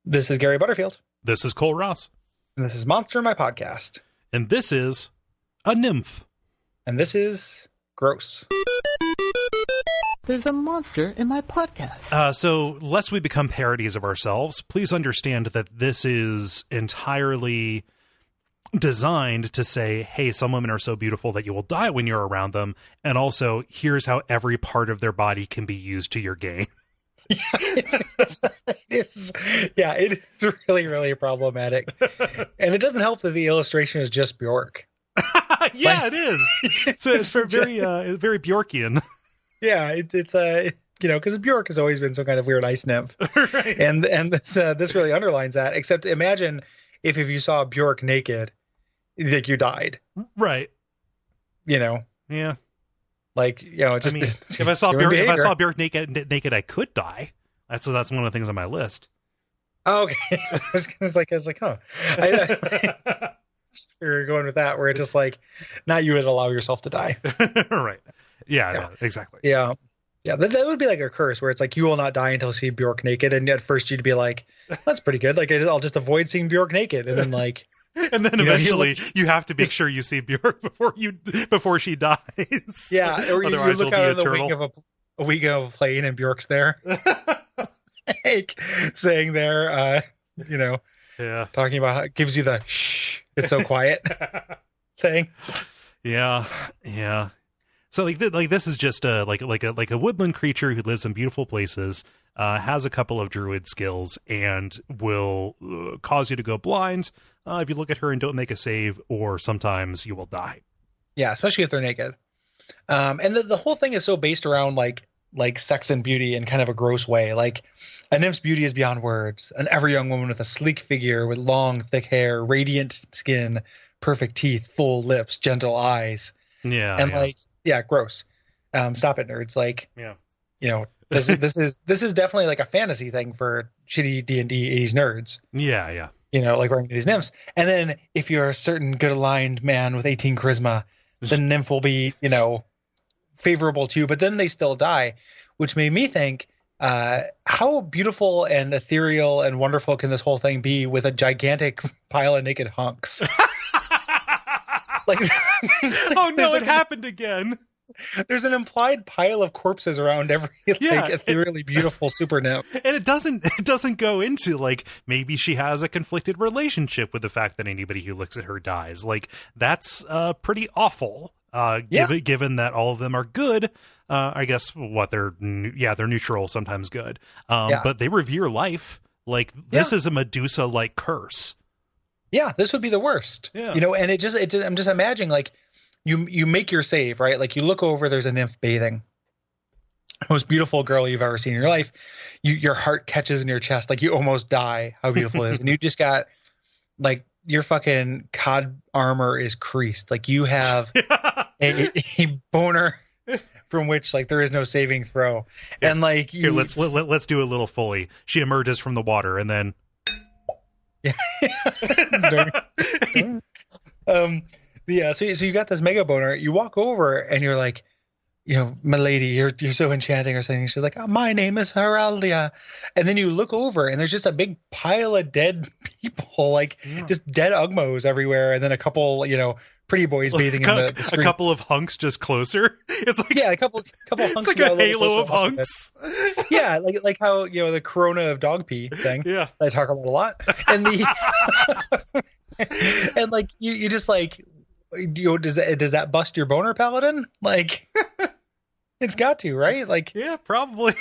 This is Gary Butterfield. This is Cole Ross. And this is Monster, my podcast. And this is a nymph. And this is gross. There's a monster in my podcast. So, lest we become parodies of ourselves, please understand that this is entirely designed to say, hey, some women are so beautiful that you will die when you're around them. And also, here's how every part of their body can be used to your gain. It's really, really problematic. And it doesn't help that the illustration is just Bjork. Yeah, it is. So it's very Bjorkian. Yeah, it's because Bjork has always been some kind of weird ice nymph. Right. And this really underlines that. Except imagine if you saw Bjork naked, like you died. Right. Yeah. Just if I saw Bjork naked, I could die. That's one of the things on my list. Oh, okay. I was like, huh. We were going with that, where it's just like, not you would allow yourself to die. Right. Yeah, no, exactly. Yeah. Yeah, that would be like a curse, where it's like, you will not die until you see Bjork naked, and at first you'd be like, that's pretty good. Like, I'll just avoid seeing Bjork naked, and then like... And then eventually you have to make sure you see Bjork before she dies. Yeah, or you look out of the wing of a plane and Bjork's there. Like, saying there, yeah, talking about how it gives you the shh, it's so quiet thing. Yeah. So this is just a woodland creature who lives in beautiful places, has a couple of druid skills, and will cause you to go blind if you look at her and don't make a save, or sometimes you will die. Yeah, especially if they're naked. And the whole thing is so based around like sex and beauty in kind of a gross way. Like, a nymph's beauty is beyond words. An ever young woman with a sleek figure, with long, thick hair, radiant skin, perfect teeth, full lips, gentle eyes. Yeah. And gross. Stop it, nerds. Like, yeah. This is definitely like a fantasy thing for shitty D&D 80s nerds. Yeah. Like running these nymphs. And then if you're a certain good aligned man with 18 charisma, the nymph will be, favorable to you, but then they still die, which made me think, how beautiful and ethereal and wonderful can this whole thing be with a gigantic pile of naked hunks? It happened again. There's an implied pile of corpses around every ethereally beautiful super nymph. And it doesn't go into like, maybe she has a conflicted relationship with the fact that anybody who looks at her dies. Like, that's pretty awful. Given that all of them are good, I guess they're neutral, sometimes good. But they revere life. Like, this is a Medusa-like curse. Yeah, this would be the worst. Yeah. And I'm just imagining, like, you make your save, right? Like, you look over, there's a nymph bathing. Most beautiful girl you've ever seen in your life. Your heart catches in your chest, like you almost die. How beautiful it is. And you just got, like, your fucking cod armor is creased. Like, you have a boner from which, like, there is no saving throw. Yeah. And like, here, let's do a little Foley. She emerges from the water, and then so you got this mega boner. You walk over and you're like, my lady, you're so enchanting, or something. She's like, my name is Heraldia. And then you look over and there's just a big pile of dead people, like just dead Ugmos everywhere. And then a couple, pretty boys bathing in the street. A couple of hunks just closer. It's like, a couple hunks. It's like a halo of hunks. Yeah. Like how, the corona of dog pee thing. Yeah. I talk about a lot. And and like, you just like, does that bust your boner, paladin? Like, it's got to, right? Like, yeah, probably.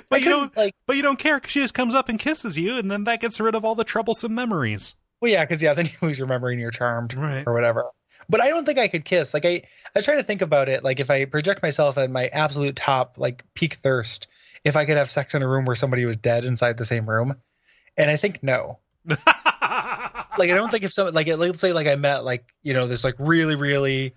But you don't care, because she just comes up and kisses you, and then that gets rid of all the troublesome memories. Well, yeah, because then you lose your memory and you're charmed, right, or whatever. But I don't think I could kiss. Like, I was trying to think about it. Like, if I project myself at my absolute top, like, peak thirst, if I could have sex in a room where somebody was dead inside the same room, and I think no. Like, I don't think if someone, like, let's say, like, I met, like, this, like, really, really,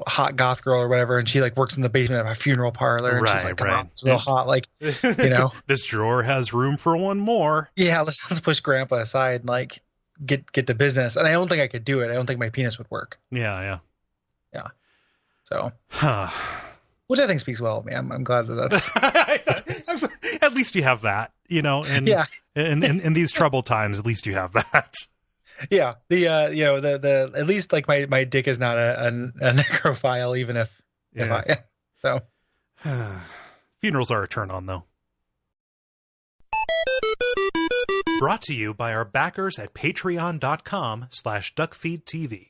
hot goth girl or whatever, and she, like, works in the basement of a funeral parlor, and she's like, come on, it's real hot, like, this drawer has room for one more. Yeah, let's push grandpa aside and, like, get to business. And I don't think I could do it. I don't think my penis would work. Yeah. So. Which I think speaks well of me. I'm glad that that's At least you have that, and yeah. in these troubled times, at least you have that. Yeah. The at least like my dick is not a necrophile, even if I so. Funerals are a turn on, though. Brought to you by our backers at patreon.com/duckfeed.tv.